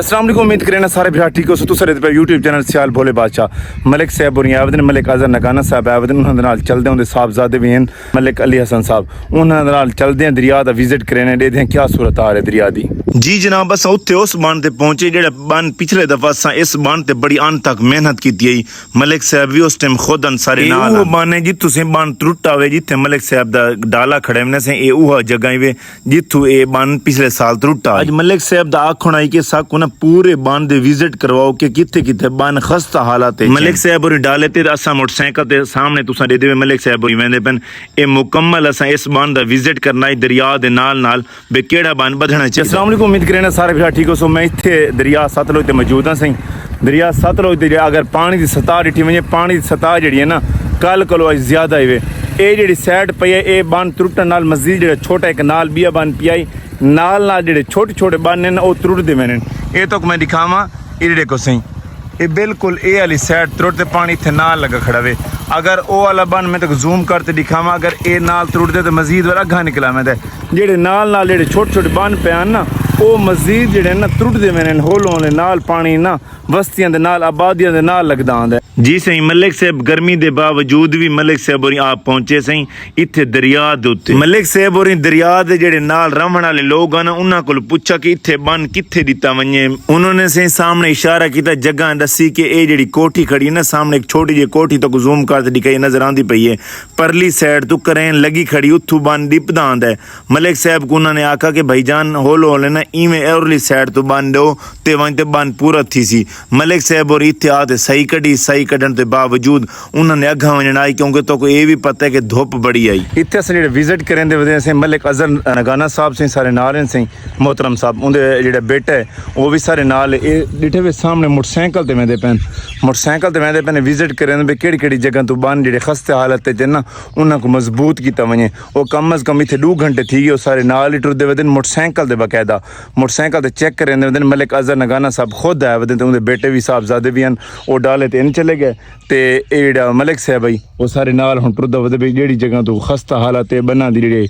अस्सलाम वालेकुम, उम्मीद करें सारे भरा ठीक हो। तुस यूट्यूब चैनल सियाल भोले बादशाह मलिक साहब होरी आवेदन मलिक अजहर नगाना साहब आवेदन उन्होंने चलते होंगे साहबजादे भी हैं मलिक अली हसन साहब उन्होंने चलते हैं दरिया का विजिट करें देखते हैं क्या सूरत आ रही दरिया की। जी जनाब अस उत्थे उस बन ते पहुंचे जेड़ा बन पिछले दफा असा इस बन ते बड़ी अंत तक मेहनत की मलिक साहब भी उस टाइम खुद अंसारी नाल बन है जिथू से बन त्रुटा हुए जिथे मलिक साहब दा डाला खड़े ने से ये जगह वे जिथू ये बन पिछले साल त्रुटा। अज मलिक साहब दा आखना है कि साकू ना पूरे बन दे विजिट करवाओ कि किथे किथे बन खस्ता हालात है। मलिक साहब और डाले ते असा मोटरसाइकिल ते सामने तुसा दे दे मलिक साहब और वेंदे पन ए मुकम्मल असा इस बन दा विजिट करना है दरिया दे नाल बे केड़ा बन बधना चाहिए। अस्सलाम वालेकुम, उम्मीद करें सारे भरा ठीक हो। सो मैं इत्थे दरिया सतलुज ते मौजूद हाँ सही। दरिया सतलुज ते अगर पानी की सतह डिठी वजे पानी की सतह जी है ना कल कोलो ज्यादा ही वे ये जी सैड पई है ये बन त्रुटन नाल मजीद जो छोटा एक नाल बिया बन पियाई नाल जो छोटे छोटे बन हैं वो त्रुटते मैंने ये तो मैं दिखावा ये देखो सही ये बिल्कुल ये वाली सैड त्रुटते पानी इतने नाल लगा खड़ा वे। अगर वो वाला बन मैं तो जूम करते दिखावा अगर ये नाल त्रुटते तो मजीद वाला अगा निकला मैं जेडे नाल जेडे छोटे छोटे बन पे ना वो मजीद जेडे ना त्रुटते मैंने होलों के नाल पानी ना बस्तियां दे नाल आबादियां दे नाल लगदा आंदा है। जी सही मलिक साहब गर्मी दे बावजूद भी मलिक साहब होरी आप पहुंचे सही इत्थे दरिया दे उत्ते। मलिक साहब होरी दरिया दे जेडे नाल रहण वाले लोग हैं उन्हां कोल पुछा कि इत्थे बन कित्थे दिता वने उन्होंने सही सामने इशारा किया जगह दसी कि ये जेडी कोठी खड़ी है ना सामने एक छोटी जी कोठी तो जूम करते दिखाई नजर आंदी पई है परली साइड तो करें लगी खड़ी उत्थू बन डिपदा आंदा है। मलिक साहब को उन्होंने आखा कि भाईजान होलो होले ना इवें औरली साइड तो बन दो ते वहीं ते बन पूरा थी सी। मलिक साहब और इत्थे आते सही कढ़ी सही कढ़न के बावजूद उन्होंने अगा वजन आई क्योंकि तो ये भी पता है कि धुप बड़ी आई। इतने अस जो विजिट करें वजह से मलिक अजहर नगाना साहब से सारे नाल हैं सही मोहतरम साहब उनके जो बेटा है वो भी सारे नाल डिठे हुए सामने मोटरसाइकिल ते वेंदे पैन मोटरसाइकिल ते वेंदे पैन विजिट करें भी केड़ी जगह तो बन जो खस्ते हालत है ना उन्होंने मजबूत किया वजे वो कम अज़ कम इतने 2 घंटे थी गए सारे नाल ही टुरदे वे मोटरसाइकिल के बाकायदा मोटरसाइकिल चेक करें मलिक अजहर नगाना साहब खुद आए वे उनके बेटे भी साहबजादे भी हैं वो डाले तो इन चले गए तो ये मलिक साहब आई वो सारे नाल हम टुरदा वे भी जी जगह तो खस्ता हालत है बना की जी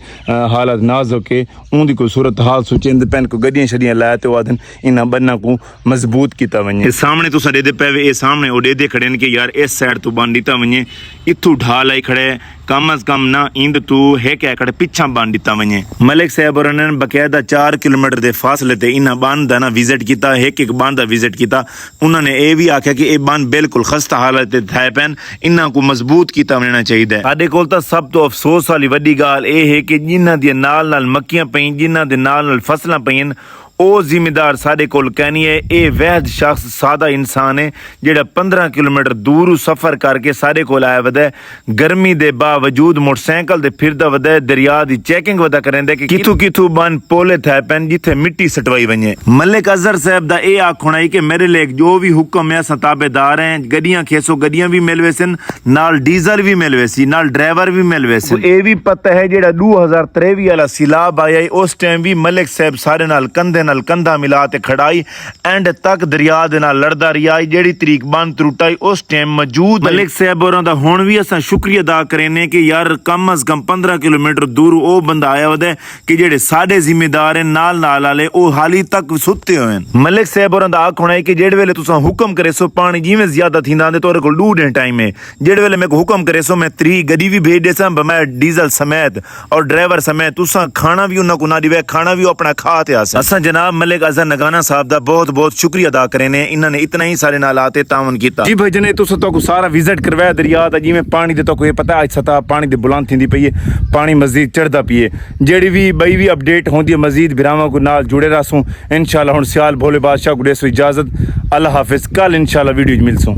हालत नाजुक है उनकी कोई सूरत हाल सोचे पैन को गड्डियां शड्डियां लाए तो आदन इन्होंने बना को मजबूत किया वजे। सामने तुस डेदे पे ये सामने वो डेदे खड़े हैं कि यार इस साइड तो बन दिता वजे इतू ढाल आई खड़े कम अज कम ना इंद तू है क्या खड़े पिछा बन दिता वजे। मलिक साहब और बकायदा 4 किलोमीटर के फासले ते इन्हें बन का ना विजिट किया एक बन का विजिट किया उन्होंने ये भी आख्या कि यह बन बिल्कुल खस्ता हालत है पैन इन्हों को मजबूत किया बनना चाहिए। साडे कोल तां सब तो अफसोस वाली वड्डी गाल ये है कि जिन्हां दी नाल मक्कियां पईं जिन्हां दे नाल फसलां पईं वो जिम्मेदार साढ़े कोल कहनी है ये वहद शख्स सादा इंसान है जेड़ा 15 किलोमीटर दूर सफर करके साढ़े कोल आया वदा गर्मी दे बावजूद मोटरसाइकिल दे फिरदा वदा दरिया दी चेकिंग वदा करेंदे कि किथू किथू बन पोले थे पैन जिथे मिट्टी सटवाई वने। मलिक अजहर साहब दा ये आखना है कि मेरे लिए जो भी हुक्म है असां ताबेदार हैं गड्डियां खेसो गड्डियां भी मिलवे सन नाल डीजल भी मिलवे सी नाल ड्राइवर भी मिलवे सन। ये भी पता है जेड़ा 2023 वाला सिलाब आया उस टाइम भी मलिक साहब सारे नाल कंधे कंधा मिला ते खड़ाई एंड तक दरिया दे नाल लड़दा रिया जेड़ी तरीक बन त्रुटाई उस टाइम मौजूद। मलिक साहब होरां दा हुण भी असां शुक्रिया अदा करेने कि यार कम अज कम 15 किलोमीटर दूर वो बंदा आया वदे कि जेड़े साडे जिम्मेदार हैं नाल वाले वो हाली तक सुत्ते होए। मलिक साहब होरां दा आखना है कि जेड़े वेले तुसां हुक्म करे सो पानी जिवें ज्यादा थींदा आंदे तोरे कोल 2 टाइम है जेड़े वेले मेरे को हुक्म करे सो मैं 3 गड्डी भी भेज देसां मैं डीजल समेत और ड्राइवर समेत तुसां खाना भी उन्हां को ना दिवे खाना भी अपना खा ते आसां। असां जनाब मलिक अजहर नगाना साहब दा बहुत बहुत शुक्रिया अदा करेने इन्होंने इतना ही सारे नाल आते तावन किया। जी भाई जने तुस तो सारा विजिट करवाया दरिया दा जिवें पानी दे तो ये पता अज सतह पानी दी बुलंद थींदी पई है पानी मजीद चढ़दा पई है जेड़ी भी बई भी अपडेट होंदी है मजीद बिरावां को नाल जुड़े रहसूं इंशाल्लाह। हुण सियाल भोले बादशाह को देसो इजाजत अल्लाह हाफिज कल इंशाल्लाह वीडियो मिलसूं।